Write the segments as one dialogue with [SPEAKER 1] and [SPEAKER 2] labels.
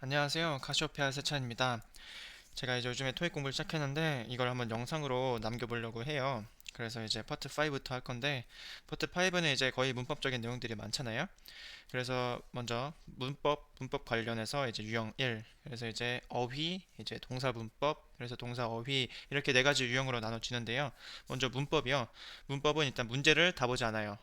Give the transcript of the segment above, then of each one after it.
[SPEAKER 1] 안녕하세요. 카시오페아 세찬입니다. 제가 이제 요즘에 토익 공부를 시작했는데 이걸 한번 영상으로 남겨보려고 해요. 그래서 이제 파트 5부터 할 건데 파트 5는 이제 거의 문법적인 내용들이 많잖아요. 그래서 먼저 문법 관련해서 이제 유형 1. 그래서 이제 어휘, 이제 동사 문법, 그래서 동사 어휘 이렇게 네 가지 유형으로 나눠지는데요. 먼저 문법이요. 문법은 일단 문제를 다 보지 않아요.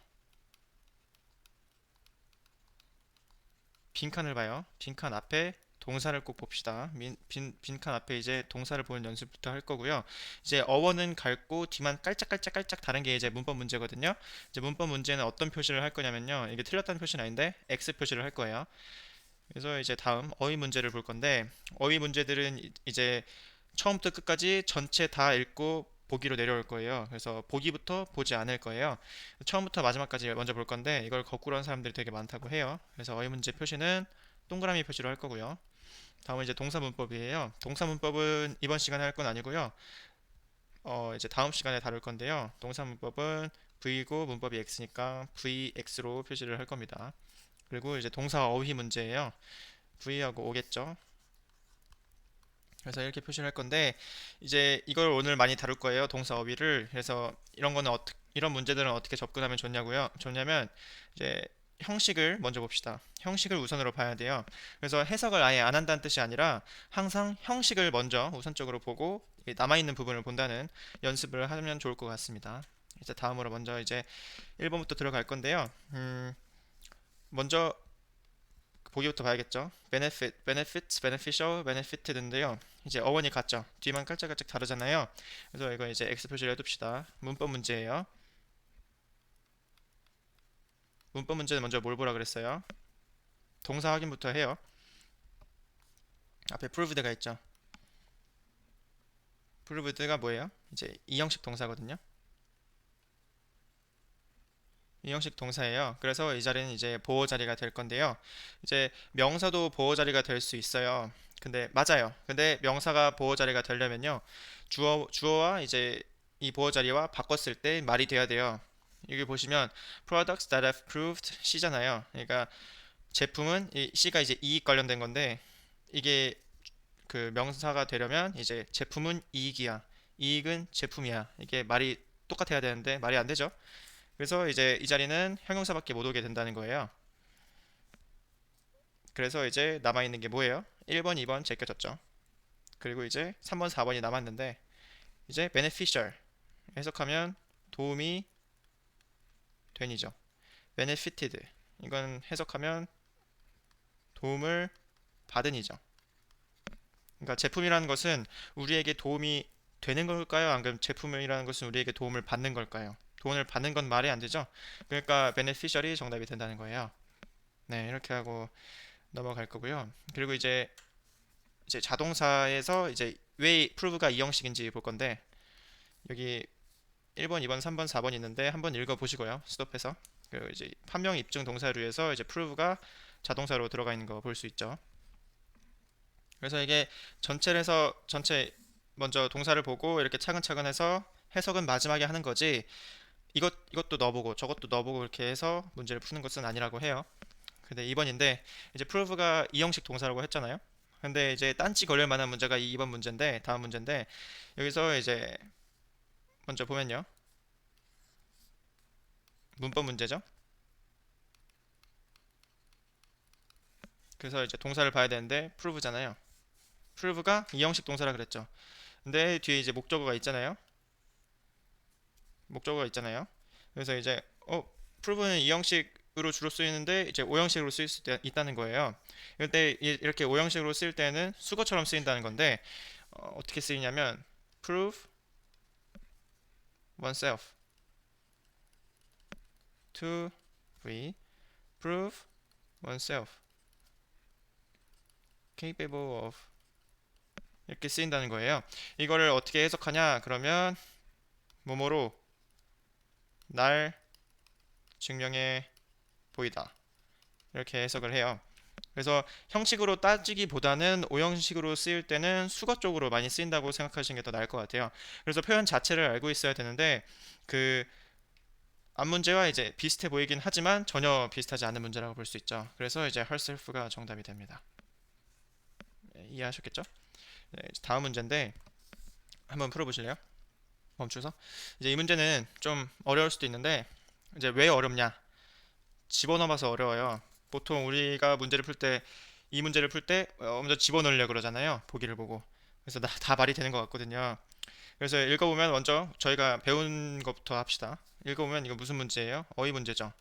[SPEAKER 1] 빈칸을 봐요. 빈칸 앞에 동사를 꼭 봅시다. 빈칸 앞에 이제 동사를 보는 연습부터 할 거고요. 이제 어원은 갈고 뒤만 깔짝깔짝깔짝 다른 게 이제 문법 문제거든요. 이제 문법 문제는 어떤 표시를 할 거냐면요. 이게 틀렸다는 표시는 아닌데 X 표시를 할 거예요. 그래서 이제 다음 어휘 문제를 볼 건데 어휘 문제들은 이제 처음부터 끝까지 전체 다 읽고 보기로 내려올 거예요. 그래서 보기부터 보지 않을 거예요. 처음부터 마지막까지 먼저 볼 건데 이걸 거꾸로 한 사람들이 되게 많다고 해요. 그래서 어휘 문제 표시는 동그라미 표시로 할 거고요. 다음은 이제 동사 문법이에요. 동사 문법은 이번 시간에 할 건 아니고요. 이제 다음 시간에 다룰 건데요. 동사 문법은 V고 문법이 X니까 VX로 표시를 할 겁니다. 그리고 이제 동사 어휘 문제예요. V하고 오겠죠. 그래서 이렇게 표시를 할 건데 이제 이걸 오늘 많이 다룰 거예요. 동사 어휘를. 그래서 이런 문제들은 어떻게 접근하면 좋냐면 이제 형식을 먼저 봅시다. 형식을 우선으로 봐야 돼요. 그래서 해석을 아예 안 한다는 뜻이 아니라 항상 형식을 먼저 우선적으로 보고 남아있는 부분을 본다는 연습을 하면 좋을 것 같습니다. 이제 다음으로 먼저 이제 1번부터 들어갈 건데요. 먼저 보기부터 봐야겠죠. benefits, beneficial, benefited인데요. 이제 어원이 같죠. 뒤만 깔짝깔짝 다르잖아요. 그래서 이거 이제 X 표시를 해둡시다. 문법 문제예요. 문법 문제는 먼저 뭘 보라 그랬어요? 동사 확인부터 해요. 앞에 proved가 있죠. proved가 뭐예요? 이제 이형식 동사거든요. 이형식 동사예요. 그래서 이 자리는 이제 보호 자리가 될 건데요. 이제 명사도 보호 자리가 될 수 있어요. 근데 맞아요. 근데 명사가 보호 자리가 되려면요. 주어와 이제 이 보호 자리와 바꿨을 때 말이 돼야 돼요. 여기 보시면 products that have proved C잖아요. 그러니까 제품은 이 C가 이제 이익 관련된 건데 이게 그 명사가 되려면 이제 제품은 이익이야. 이익은 제품이야. 이게 말이 똑같아야 되는데 말이 안 되죠. 그래서 이제 이 자리는 형용사밖에 못 오게 된다는 거예요. 그래서 이제 남아있는 게 뭐예요? 1번, 2번 제껴졌죠. 그리고 이제 3번, 4번이 남았는데 이제 beneficial 해석하면 도움이 된이죠. benefited 이건 해석하면 도움을 받은이죠. 그러니까 제품이라는 것은 우리에게 도움이 되는 걸까요? 아니면 제품이라는 것은 우리에게 도움을 받는 걸까요? 도움을 받는 건 말이 안 되죠. 그러니까 beneficial이 정답이 된다는 거예요. 네, 이렇게 하고 넘어갈 거고요. 그리고 이제 자동사에서 이제 왜 prove가 이 형식인지 볼 건데 여기 1번, 2번, 3번, 4번 있는데 한번 읽어 보시고요. 스톱해서. 그리고 이제 판명 입증 동사류에서 이제 prove가 자동사로 들어가 있는 거 볼 수 있죠. 그래서 이게 전체 먼저 동사를 보고 이렇게 차근차근 해서 해석은 마지막에 하는 거지. 이것도 넣어보고 저것도 넣어보고 이렇게 해서 문제를 푸는 것은 아니라고 해요. 근데 2번인데 이제 prove가 이 형식 동사라고 했잖아요. 근데 이제 딴지 걸릴 만한 문제가 이 2번 문제인데 다음 문제인데 여기서 이제 먼저 보면요. 문법 문제죠. 그래서 이제 동사를 봐야 되는데 prove잖아요. prove가 이 형식 동사라 그랬죠. 근데 뒤에 이제 목적어가 있잖아요. 그래서 이제 prove는 이 형식으로 주로 쓰이는데 이제 오 형식으로 쓰일 수 있다는 거예요. 근데 이렇게 오 형식으로 쓰일 때는 수거처럼 쓰인다는 건데 어떻게 쓰이냐면 prove oneself to be prove oneself capable of 이렇게 쓰인다는 거예요. 이거를 어떻게 해석하냐? 그러면 뭐뭐로 날 증명해 보이다. 이렇게 해석을 해요. 그래서 형식으로 따지기보다는 오형식으로 쓰일 때는 수거 쪽으로 많이 쓰인다고 생각하시는 게 더 나을 것 같아요. 그래서 표현 자체를 알고 있어야 되는데 그 앞문제와 이제 비슷해 보이긴 하지만 전혀 비슷하지 않은 문제라고 볼 수 있죠. 그래서 이제 herself가 정답이 됩니다. 이해하셨겠죠? 네, 이제 다음 문제인데 한번 풀어보실래요? 멈춰서. 이제 이 문제는 좀 어려울 수도 있는데 이제 왜 어렵냐? 집어넣어봐서 어려워요. 보통 우리가 문제를 풀 때 이 문제를 풀 때 먼저 집어넣으려고 그러잖아요. 보기를 보고. 그래서 다 말이 되는 것 같거든요. 그래서 읽어보면 먼저 저희가 배운 것부터 합시다. 읽어보면 이거 무슨 문제예요? 어휘 문제죠.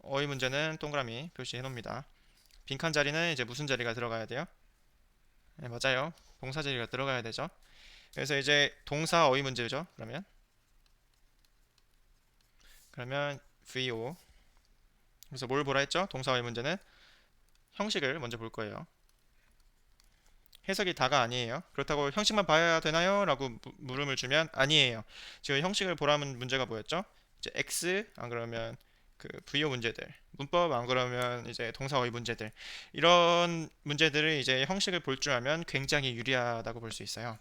[SPEAKER 1] 어휘 문제는 동그라미 표시해 놓습니다. 빈칸 자리는 이제 무슨 자리가 들어가야 돼요? 네, 맞아요. 동사 자리가 들어가야 되죠. 그래서 이제 동사 어휘 문제죠. 그러면 VO. 그래서 뭘 보라 했죠? 동사 어휘 문제는 형식을 먼저 볼 거예요. 해석이 다가 아니에요. 그렇다고 형식만 봐야 되나요? 라고 물음을 주면 아니에요. 지금 형식을 보라는 문제가 뭐였죠? 이제 X 안 그러면 그 VO 문제들, 문법 안 그러면 이제 동사 어휘 문제들, 이런 문제들을 이제 형식을 볼 줄 알면 굉장히 유리하다고 볼 수 있어요.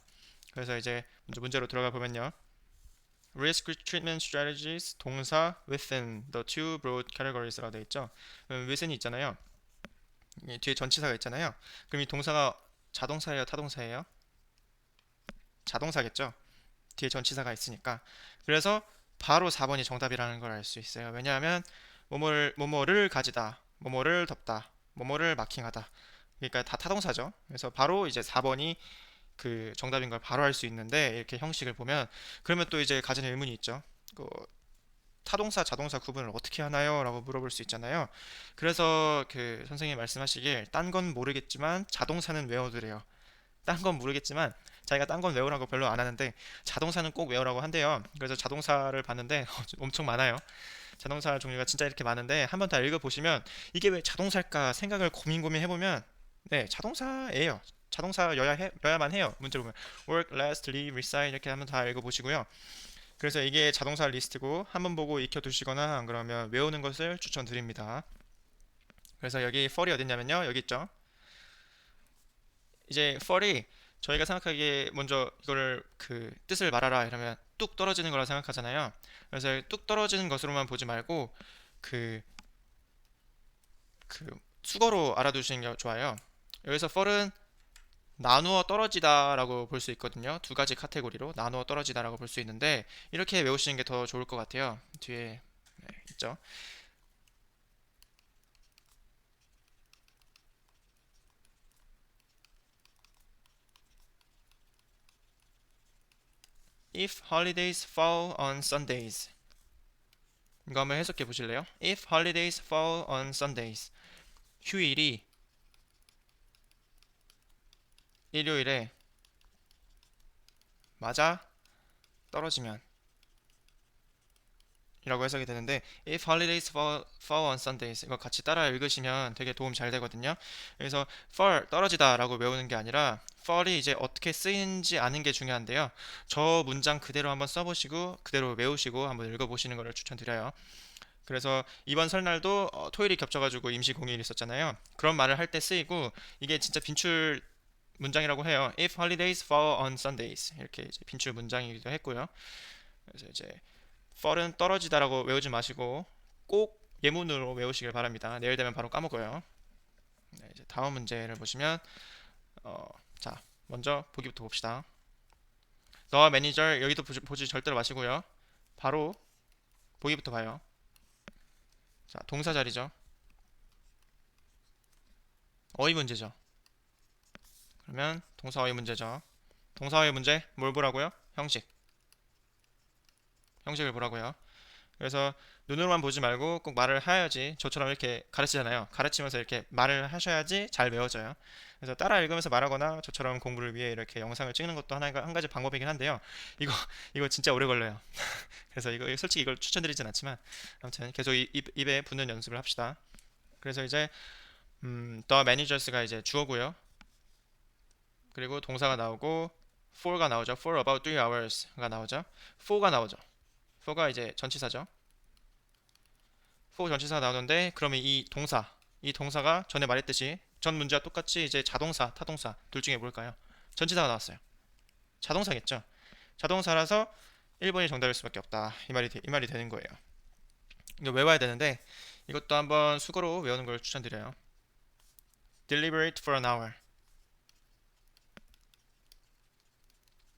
[SPEAKER 1] 그래서 이제 먼저 문제로 들어가 보면요. Risk treatment strategies 동사 within the two broad categories라고 되어 있죠. within이 있잖아요. 뒤에 전치사가 있잖아요. 그럼 이 동사가 자동사예요, 타동사예요? 자동사겠죠. 뒤에 전치사가 있으니까. 그래서 바로 4번이 정답이라는 걸 알 수 있어요. 왜냐하면 뭐뭐를 가지다, 뭐뭐를 덮다, 뭐뭐를 마킹하다. 그러니까 다 타동사죠. 그래서 바로 이제 4번이 그 정답인 걸 바로 알 수 있는데 이렇게 형식을 보면 그러면 또 이제 가진 의문이 있죠. 그 타동사, 자동사 구분을 어떻게 하나요? 라고 물어볼 수 있잖아요. 그래서 그 선생님이 말씀하시길 딴 건 모르겠지만 자동사는 외워두래요. 딴 건 모르겠지만 자기가 딴 건 외우라고 별로 안 하는데 자동사는 꼭 외우라고 한대요. 그래서 자동사를 봤는데 엄청 많아요. 자동사 종류가 진짜 이렇게 많은데 한번 다 읽어보시면 이게 왜 자동사일까 생각을 고민 해보면 네, 자동사예요. 자동사여야만 해요. 문제 보면 work, last, live, recite 이렇게 한번 다 읽어보시고요. 그래서 이게 자동사 리스트고 한번 보고 익혀두시거나 안 그러면 외우는 것을 추천드립니다. 그래서 여기 fal이 어딨냐면요. 여기 있죠. 이제 fal이 저희가 생각하기에 먼저 이거를 그 뜻을 말하라 이러면 뚝 떨어지는 거라 생각하잖아요. 그래서 뚝 떨어지는 것으로만 보지 말고 그, 그 수거로 알아두시는 게 좋아요. 여기서 fall은 나누어 떨어지다라고 볼 수 있거든요. 두 가지 카테고리로 나누어 떨어지다라고 볼 수 있는데 이렇게 외우시는 게 더 좋을 것 같아요. 뒤에 네, 있죠. If holidays fall on Sundays. 이거 한번 해석해 보실래요? If holidays fall on Sundays. 휴일이 일요일에 맞아 떨어지면 이라고 해석이 되는데 if holidays fall on Sundays 이거 같이 따라 읽으시면 되게 도움 잘 되거든요. 그래서 fall 떨어지다 라고 외우는 게 아니라 fall이 이제 어떻게 쓰이는지 아는 게 중요한데요. 저 문장 그대로 한번 써보시고 그대로 외우시고 한번 읽어보시는 것을 추천드려요. 그래서 이번 설날도 토요일이 겹쳐가지고 임시 공휴일 있었잖아요. 그런 말을 할 때 쓰이고 이게 진짜 빈출 문장이라고 해요. If holidays fall on Sundays 이렇게 이제 빈출 문장이기도 했고요. 그래서 이제 fall은 떨어지다라고 외우지 마시고 꼭 예문으로 외우시길 바랍니다. 내일 되면 바로 까먹어요. 네, 이제 다음 문제를 보시면 자 먼저 보기부터 봅시다. 너와 매니저 여기도 보지 절대로 마시고요. 바로 보기부터 봐요. 자 동사 자리죠. 어휘 문제죠. 그러면 동사 어휘 문제죠. 동사 어휘 문제 뭘 보라고요? 형식을 보라고요. 그래서 눈으로만 보지 말고 꼭 말을 해야지 저처럼 이렇게 가르치잖아요. 가르치면서 이렇게 말을 하셔야지 잘 외워져요. 그래서 따라 읽으면서 말하거나 저처럼 공부를 위해 이렇게 영상을 찍는 것도 한 가지 방법이긴 한데요. 이거 이거 진짜 오래 걸려요. 그래서 이거 솔직히 이걸 추천드리진 않지만 아무튼 계속 입에 붙는 연습을 합시다. 그래서 이제 the managers가 이제 주어고요. 그리고 동사가 나오고 for가 나오죠. for about 3 hours가 나오죠. for가 나오죠. for가 이제 전치사죠. for 전치사가 나오는데 그러면 이 동사가 전에 말했듯이 전 문제와 똑같이 이제 자동사, 타동사 둘 중에 뭘까요? 전치사가 나왔어요. 자동사겠죠. 자동사라서 1번이 정답일 수밖에 없다. 이 말이 되는 거예요. 이거 외워야 되는데 이것도 한번 수거로 외우는 걸 추천드려요. Deliberate for an hour.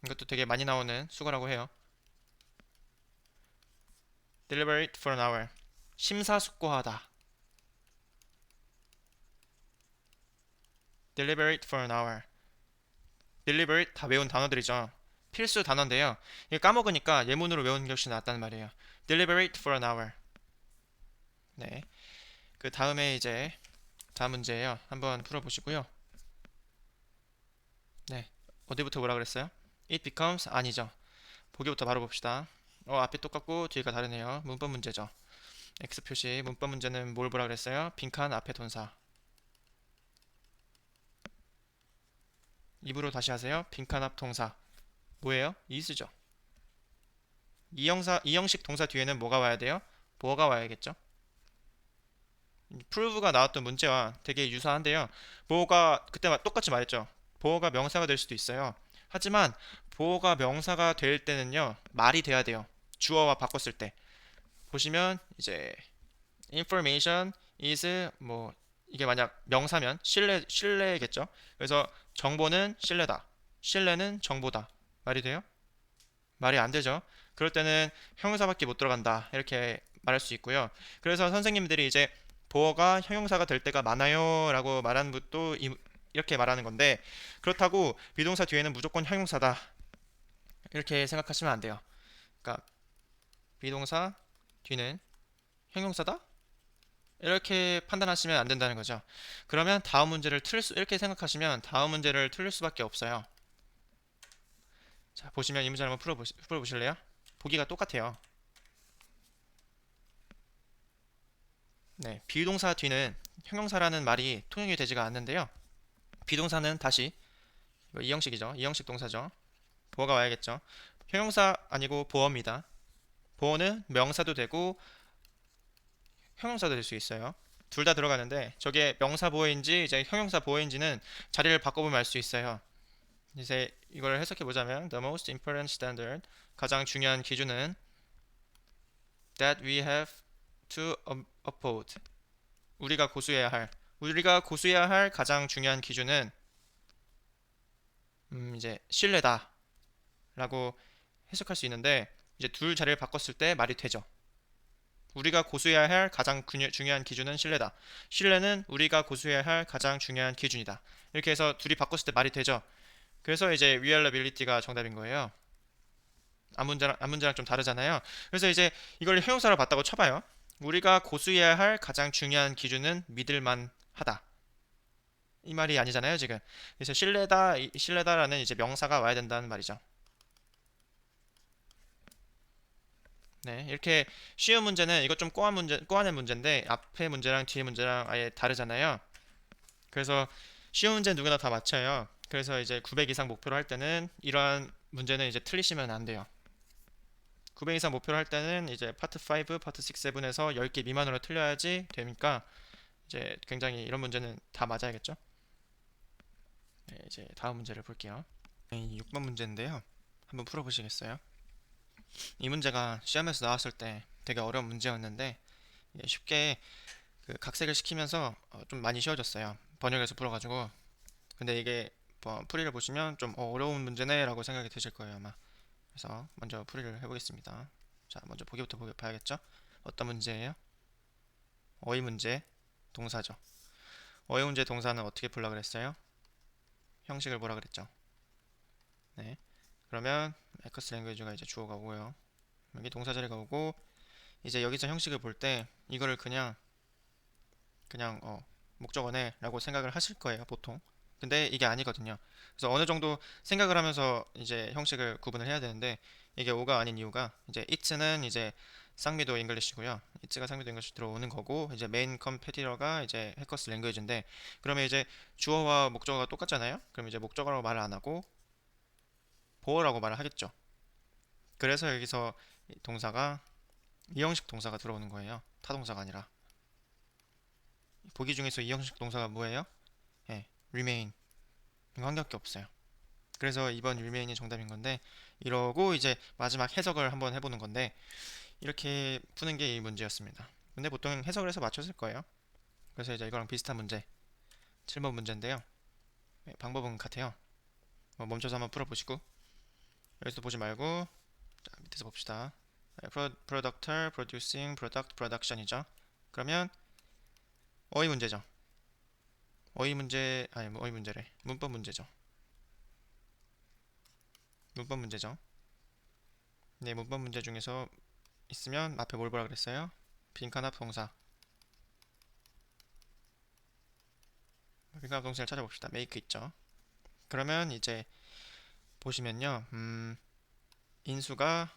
[SPEAKER 1] 이것도 되게 많이 나오는 수거라고 해요. deliberate for an hour. 심사숙고하다. deliberate for an hour. deliberate 다 외운 단어들이죠. 필수 단어인데요. 이거 까먹으니까 예문으로 외우는 게 훨씬 낫다는 말이에요. deliberate for an hour. 네. 그 다음에 이제 다음 문제예요. 한번 풀어보시고요. 네. 어디부터 뭐라 그랬어요? It becomes 아니죠. 보기부터 바로 봅시다. 앞이 똑같고 뒤가 다르네요. 문법 문제죠. X 표시 문법 문제는 뭘 보라 그랬어요? 빈칸 앞에 동사. 입으로 다시 하세요. 빈칸 앞 동사. 뭐예요? is죠. 이 형식 동사 뒤에는 뭐가 와야 돼요? 뭐가 와야겠죠? prove가 나왔던 문제와 되게 유사한데요. 보어가 그때 똑같이 말했죠. 보어가 명사가 될 수도 있어요. 하지만 보어가 명사가 될 때는요. 말이 돼야 돼요. 주어와 바꿨을 때. 보시면 이제 information is 뭐 이게 만약 명사면 신뢰겠죠. 그래서 정보는 신뢰다. 신뢰는 정보다. 말이 돼요? 말이 안 되죠. 그럴 때는 형용사밖에 못 들어간다. 이렇게 말할 수 있고요. 그래서 선생님들이 이제 보어가 형용사가 될 때가 많아요 라고 말하는 것도 이렇게 말하는 건데 그렇다고 비동사 뒤에는 무조건 형용사다. 이렇게 생각하시면 안 돼요. 그러니까 비동사 뒤는 형용사다? 이렇게 판단하시면 안 된다는 거죠. 그러면 다음 문제를 이렇게 생각하시면 다음 문제를 틀릴 수밖에 없어요. 자, 보시면 이 문제 한번 풀어보실래요? 보기가 똑같아요. 네, 비동사 뒤는 형용사라는 말이 통용이 되지가 않는데요. 비동사는 다시 이 형식이죠. 이 형식 동사죠. 보어가 와야겠죠. 형용사 아니고 보어입니다. 보어는 명사도 되고 형용사도 될 수 있어요. 둘 다 들어가는데 저게 명사 보어인지 이제 형용사 보어인지는 자리를 바꿔보면 알 수 있어요. 이제 이걸 해석해 보자면 the most important standard 가장 중요한 기준은 that we have to uphold 우리가 고수해야 할 가장 중요한 기준은 이제 신뢰다라고 해석할 수 있는데 이제 둘 자리를 바꿨을 때 말이 되죠. 우리가 고수해야 할 가장 중요한 기준은 신뢰다. 신뢰는 우리가 고수해야 할 가장 중요한 기준이다. 이렇게 해서 둘이 바꿨을 때 말이 되죠. 그래서 이제 reliability가 정답인 거예요. 앞문제랑 좀 다르잖아요. 그래서 이제 이걸 형용사로 봤다고 쳐봐요. 우리가 고수해야 할 가장 중요한 기준은 믿을만 하다. 이 말이 아니잖아요, 지금. 그래서 신뢰다라는 이제 명사가 와야 된다는 말이죠. 네, 이렇게 쉬운 문제는 이것 좀 꼬아낸 문제인데 앞에 문제랑 뒤에 문제랑 아예 다르잖아요. 그래서 쉬운 문제는 누구나 다 맞춰요. 그래서 이제 900 이상 목표로 할 때는 이러한 문제는 이제 틀리시면 안 돼요. 900 이상 목표로 할 때는 이제 파트 5, 파트 6, 7에서 10개 미만으로 틀려야지 되니까 이제 굉장히 이런 문제는 다 맞아야겠죠. 네, 이제 다음 문제를 볼게요. 6번 문제인데요. 한번 풀어보시겠어요? 이 문제가 시험에서 나왔을 때 되게 어려운 문제였는데 쉽게 그 각색을 시키면서 좀 많이 쉬워졌어요. 번역해서 풀어가지고. 근데 이게 풀이를 보시면 좀 어려운 문제네 라고 생각이 드실 거예요 아마. 그래서 먼저 풀이를 해보겠습니다. 자, 먼저 보기부터 봐야겠죠? 어떤 문제예요? 어휘 문제 동사죠. 어휘 문제 동사는 어떻게 풀라 그랬어요? 형식을 뭐라 그랬죠? 네. 그러면 에커스 랭귀지가 이제 주어가 오고요. 여기 동사 자리가 오고 이제 여기서 형식을 볼 때 이거를 그냥 목적어네 라고 생각을 하실 거예요 보통. 근데 이게 아니거든요. 그래서 어느 정도 생각을 하면서 이제 형식을 구분을 해야 되는데 이게 오가 아닌 이유가 이제 it는 이제 쌍미도 잉글리시고요. it가 쌍미도 잉글리시 들어오는 거고 이제 메인 컴페티터가 이제 해커스 랭귀지인데 그러면 이제 주어와 목적어가 똑같잖아요. 그럼 이제 목적어라고 말을 안 하고 보어라고 말을 하겠죠. 그래서 여기서 동사가 이 형식 동사가 들어오는 거예요. 타동사가 아니라. 보기 중에서 이 형식 동사가 뭐예요? 예, remain. 이거 한 개밖에 없어요. 그래서 이번 remain이 정답인 건데 이러고 이제 마지막 해석을 한번 해보는 건데 이렇게 푸는 게 이 문제였습니다. 근데 보통 해석을 해서 맞췄을 거예요. 그래서 이제 이거랑 비슷한 문제 7번 문제인데요. 방법은 같아요. 멈춰서 한번 풀어보시고 여기서 보지 말고 자, 밑에서 봅시다. 프로덕터, producing, product, production이죠. 그러면 어휘 문제죠. 어휘 문제 아니 뭐 어휘 문제래. 문법 문제죠. 문법 문제죠. 네, 문법 문제 중에서 있으면 앞에 뭘 보라 그랬어요? 빈칸합 동사. 빈칸합 동사를 찾아봅시다. make 있죠. 그러면 이제 보시면요. 인수가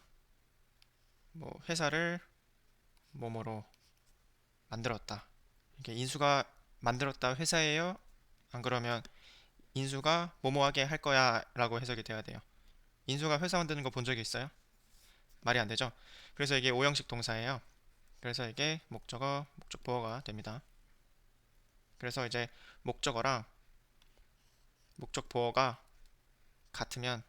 [SPEAKER 1] 뭐 회사를 뭐뭐로 만들었다. 이게 인수가 만들었다 회사예요? 안 그러면 인수가 뭐뭐하게 할 거야 라고 해석이 돼야 돼요. 인수가 회사 만드는 거 본 적이 있어요? 말이 안 되죠? 그래서 이게 오형식 동사예요. 그래서 이게 목적어, 목적 보어가 됩니다. 그래서 이제 목적어랑 목적 보어가 같으면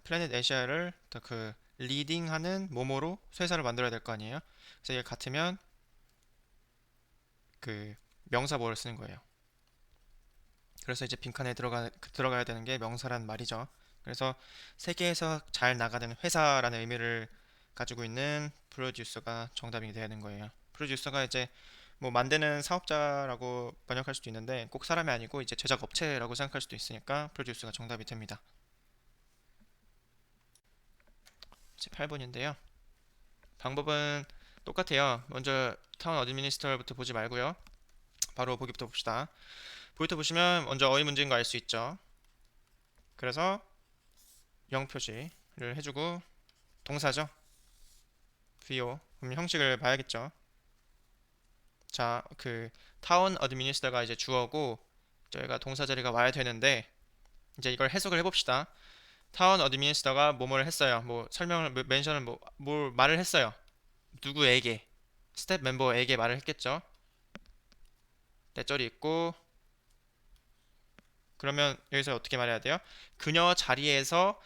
[SPEAKER 1] 플래닛 아시아를 더 그 리딩하는 모모로 회사를 만들어야 될 거 아니에요? 그래서 이게 같으면 그 명사 보어를 쓰는 거예요. 그래서 이제 빈칸에 들어가야 되는 게 명사란 말이죠. 그래서 세계에서 잘 나가는 회사라는 의미를 가지고 있는 프로듀서가 정답이 되는 거예요. 프로듀서가 이제 뭐 만드는 사업자라고 번역할 수도 있는데 꼭 사람이 아니고 이제 제작 업체라고 생각할 수도 있으니까 프로듀서가 정답이 됩니다. 8번인데요. 방법은 똑같아요. 먼저 타운 어드미니스터부터 보지 말고요. 바로 보기부터 봅시다. 보기부터 보시면 먼저 어휘 문제인 거 알 수 있죠. 그래서 0 표시를 해주고 동사죠. VO. 그럼 형식을 봐야겠죠. 자, 그 타운 어드미니스터가 이제 주어고 저희가 동사 자리가 와야 되는데 이제 이걸 해석을 해봅시다. 타운 어드미니스터가 뭐뭐를 했어요. 뭐 설명을 멘션을 뭘 말을 했어요. 누구에게? 스텝 멤버에게 말을 했겠죠. 때절이 있고 그러면 여기서 어떻게 말해야 돼요? 그녀 자리에서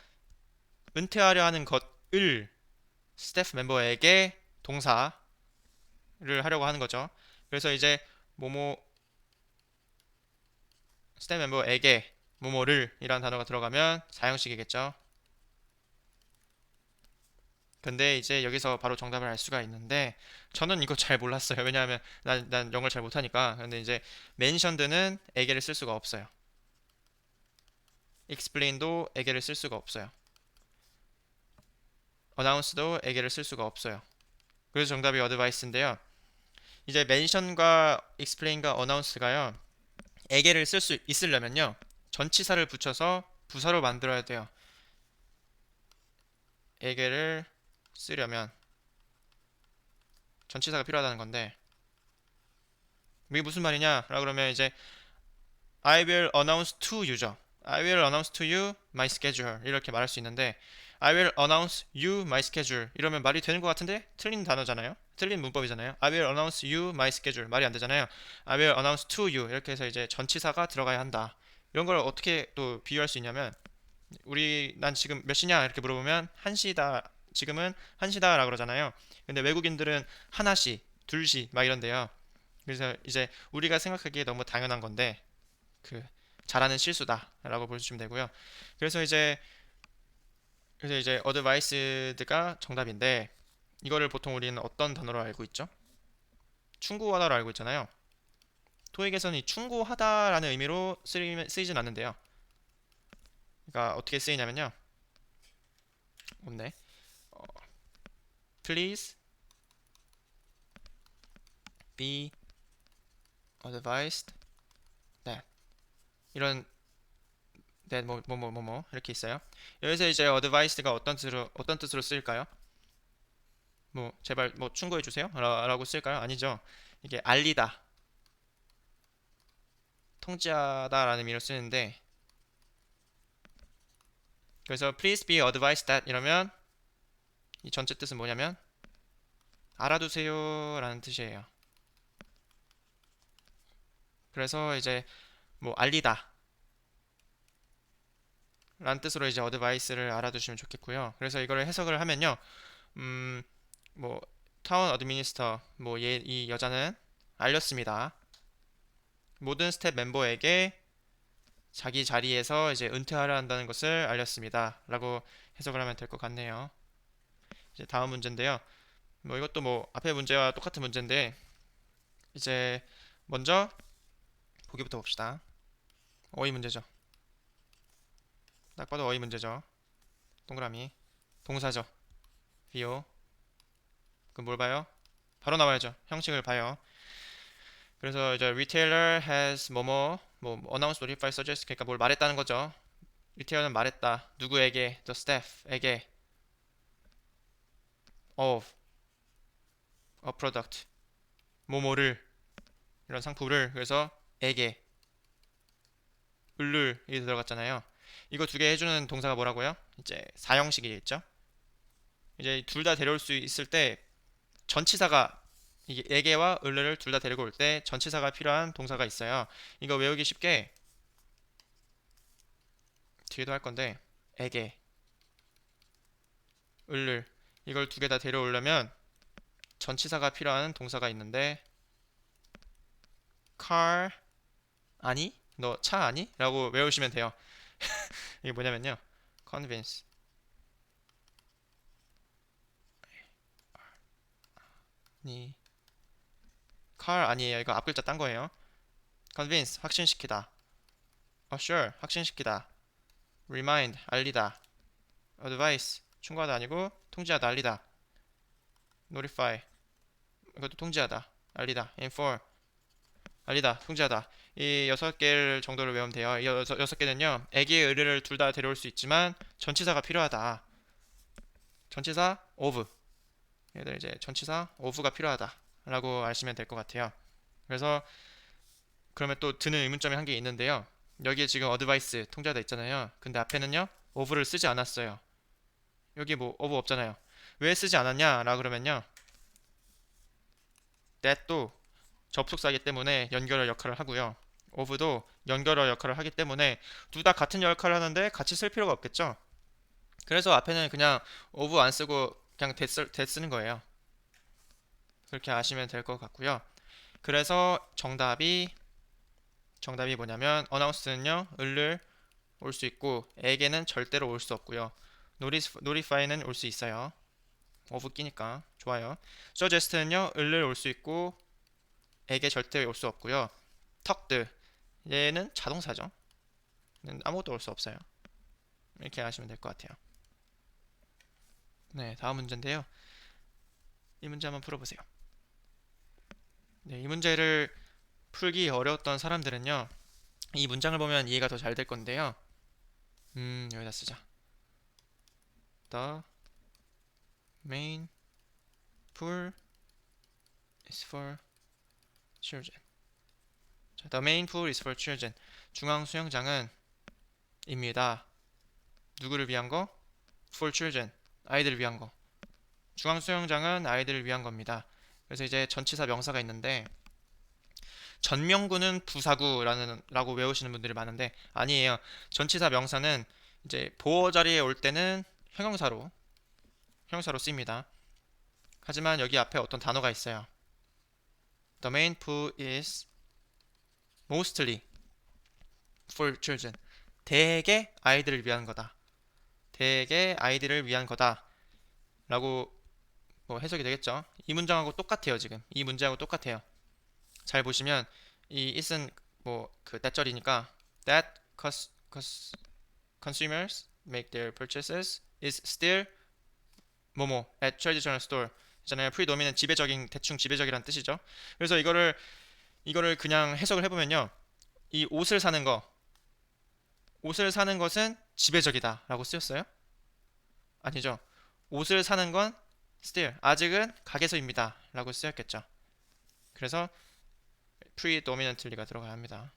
[SPEAKER 1] 은퇴하려 하는 것을 스태프 멤버에게 동사를 하려고 하는 거죠. 그래서 이제 뭐뭐 스태프 멤버에게 뭐뭐를 이라는 단어가 들어가면 사형식이겠죠. 근데 이제 여기서 바로 정답을 알 수가 있는데 저는 이거 잘 몰랐어요. 왜냐하면 난 영어를 잘 못하니까. 근데 이제 mentioned는 에게를 쓸 수가 없어요. explain도 에게를 쓸 수가 없어요. announce도 에게를 쓸 수가 없어요. 그래서 정답이 advice인데요. 이제 mention과 explain과 announce가요. 에게를 쓸 수 있으려면요. 전치사를 붙여서 부사로 만들어야 돼요. 에게를 쓰려면 전치사가 필요하다는 건데 이게 무슨 말이냐? 라고 그러면 이제 I will announce to you죠. I will announce to you my schedule 이렇게 말할 수 있는데 I will announce you my schedule 이러면 말이 되는 것 같은데 틀린 단어잖아요. 틀린 문법이잖아요. I will announce you my schedule 말이 안 되잖아요. I will announce to you 이렇게 해서 이제 전치사가 들어가야 한다. 이런 걸 어떻게 또 비유할 수 있냐면 난 지금 몇 시냐 이렇게 물어보면 1시다. 지금은 1시다라고 그러잖아요. 근데 외국인들은 하나시, 둘시 막 이런데요. 그래서 이제 우리가 생각하기에 너무 당연한 건데 그 잘하는 실수다라고 보시면 되고요. 그래서 이제 어드바이스드가 정답인데 이거를 보통 우리는 어떤 단어로 알고 있죠? 충고하다로 알고 있잖아요. 토익에서는 이 충고하다라는 의미로 쓰이진 않는데요. 그러니까 어떻게 쓰이냐면요. 없네. Please be advised that 이런 that 이렇게 있어요. 여기서 이제 advised가 어떤 뜻으로 쓰일까요? 뭐 제발 뭐 충고해 주세요 라고 쓸까요? 아니죠. 이게 알리다, 통지하다라는 의미로 쓰는데 그래서 please be advised that 이러면 이 전체 뜻은 뭐냐면 알아두세요 라는 뜻이에요. 그래서 이제 뭐 알리다 라는 뜻으로 이제 advice를 알아두시면 좋겠고요. 그래서 이거를 해석을 하면요. 뭐 타운 어드미니스터 이 여자는 알렸습니다. 모든 스텝 멤버에게 자기 자리에서 이제 은퇴하려 한다는 것을 알렸습니다. 라고 해석을 하면 될 것 같네요. 이제 다음 문제인데요. 뭐 이것도 뭐 앞에 문제와 똑같은 문제인데 이제 먼저 보기부터 봅시다. 어휘 문제죠. 딱 봐도 어휘 문제죠. 동그라미. 동사죠. 비오. 그럼 뭘 봐요? 바로 나와야죠. 형식을 봐요. 그래서 이제 retailer has 뭐뭐 뭐 announce, notify, suggest 그러니까 뭘 말했다는 거죠. retailer는 말했다. 누구에게? the staff에게 of a product 뭐뭐를 이런 상품을 그래서 에게 을을이 들어갔잖아요. 이거 두 개 해주는 동사가 뭐라고요? 이제 사형식이 있죠. 이제 둘 다 데려올 수 있을 때 전치사가 이게 에게와 을을 둘 다 데리고 올 때 전치사가 필요한 동사가 있어요. 이거 외우기 쉽게 뒤에도 할 건데 에게, 을을 이걸 두 개 다 데려오려면 전치사가 필요한 동사가 있는데 car 아니? 너 차 아니? 라고 외우시면 돼요. 이게 뭐냐면요. convince 니 car 아니에요. 이거 앞글자 딴 거예요. convince 확신시키다. assure 확신시키다. remind 알리다. advice 충고하다 아니고 통지하다 알리다. notify 이것도 통지하다 알리다. inform 알리다 통지하다. 이 여섯 개를 정도를 외우면 돼요. 이 여섯 개는요 애기의 의뢰를 둘 다 데려올 수 있지만 전치사가 필요하다. 전치사 of 얘들 이제 전치사 of가 필요하다 라고 아시면 될 것 같아요. 그래서 그러면 또 드는 의문점이 한 개 있는데요. 여기에 지금 advice 통지하다 있잖아요. 근데 앞에는요 of를 쓰지 않았어요. 여기 뭐 of 없잖아요. 왜 쓰지 않았냐 라 그러면요 that도 접속사이기 때문에 연결어 역할을 하고요. of도 연결어 역할을 하기 때문에 둘 다 같은 역할을 하는데 같이 쓸 필요가 없겠죠. 그래서 앞에는 그냥 of 안 쓰고 그냥 that 쓰는 거예요. 그렇게 아시면 될 것 같고요. 그래서 정답이 뭐냐면 announce는요 을을 올 수 있고 에게는 절대로 올 수 없고요. notify는 올 수 있어요. of 끼니까 좋아요. suggest는요 을을 올 수 있고 에게 절대 올 수 없고요. 턱드 얘는 자동사죠. 아무것도 올 수 없어요. 이렇게 아시면 될 것 같아요. 네, 다음 문제인데요. 이 문제 한번 풀어보세요. 네, 이 문제를 풀기 어려웠던 사람들은요. 이 문장을 보면 이해가 더 잘 될 건데요. 여기다 쓰자. The main pool is for children. 자, The main pool is for children. 중앙 수영장은 입니다. 누구를 위한 거? For children. 아이들을 위한 거. 중앙 수영장은 아이들을 위한 겁니다. 그래서 이제 전치사 명사가 있는데 전명구는 부사구라는 라고 외우시는 분들이 많은데 아니에요. 전치사 명사는 이제 보어 자리에 올 때는 형용사로 쓰입니다. 하지만 여기 앞에 어떤 단어가 있어요. The main pool is mostly for children. 대개 아이들을 위한 거다. 대개 아이들을 위한 거다. 라고 뭐 해석이 되겠죠. 이 문장하고 똑같아요, 지금. 이 문제하고 똑같아요. 잘 보시면 이 it은 뭐그 that절이니까 that consumers make their purchases is still 뭐뭐 at traditional store 있잖아요. predominant 지배적인 대충 지배적이란 뜻이죠. 그래서 이거를 그냥 해석을 해보면요. 이 옷을 사는 것은 지배적이다라고 쓰였어요? 아니죠. 옷을 사는 건 still 아직은 가계소입니다라고 쓰였겠죠. 그래서 predominantly가 들어가야 합니다.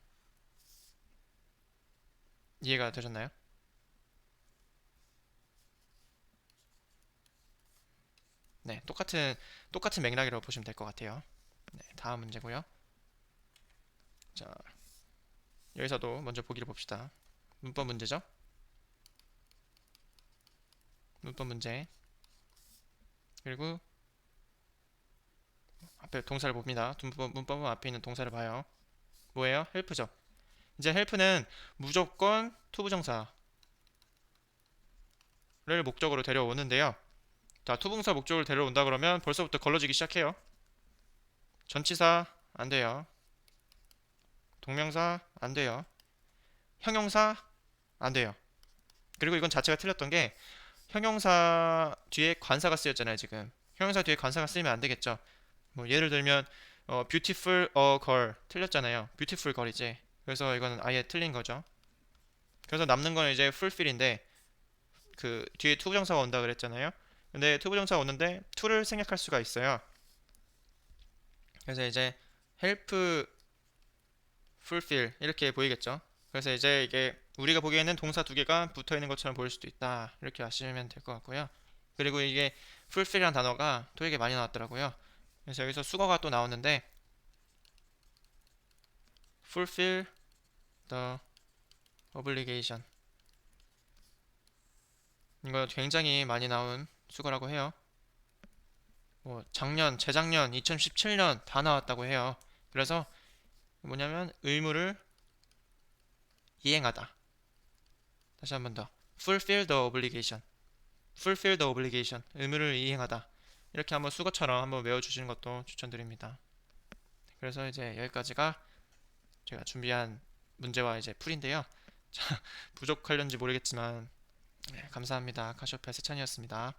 [SPEAKER 1] 이해가 되셨나요? 네, 똑같은 맥락이라고 보시면 될 것 같아요. 네, 다음 문제고요. 자, 여기서도 먼저 보기를 봅시다. 문법 문제죠? 문법 문제. 그리고 앞에 동사를 봅니다. 문법은 앞에 있는 동사를 봐요. 뭐예요? 헬프죠. 이제 help는 무조건 투부정사를 목적으로 데려오는데요. 자, 투부정사 목적으로 데려온다 그러면 벌써부터 걸러지기 시작해요. 전치사 안 돼요. 동명사 안 돼요. 형용사 안 돼요. 그리고 이건 자체가 틀렸던 게 형용사 뒤에 관사가 쓰였잖아요, 지금. 형용사 뒤에 관사가 쓰이면 안 되겠죠. 뭐 예를 들면 beautiful a girl 틀렸잖아요. beautiful girl이지. 그래서 이거는 아예 틀린 거죠. 그래서 남는 거는 이제 fulfill인데 그 뒤에 투부정사가 온다 그랬잖아요. 근데 투부정사가 오는데 to를 생략할 수가 있어요. 그래서 이제 help fulfill 이렇게 보이겠죠. 그래서 이제 이게 우리가 보기에는 동사 두 개가 붙어 있는 것처럼 보일 수도 있다. 이렇게 아시면 될 것 같고요. 그리고 이게 fulfill이라는 단어가 토익에 많이 나왔더라고요. 그래서 여기서 수거가 또 나오는데 fulfill the obligation 이거 굉장히 많이 나온 수거라고 해요. 뭐 작년, 재작년, 2017년 다 나왔다고 해요. 그래서 뭐냐면 의무를 이행하다. 다시 한번 더. fulfill the obligation. fulfill the obligation. 의무를 이행하다. 이렇게 한번 수거처럼 한번 외워주시는 것도 추천드립니다. 그래서 이제 여기까지가 제가 준비한 문제와 이제 풀인데요. 자, 부족할런지 모르겠지만 네, 감사합니다. 카시오페아 세찬이었습니다.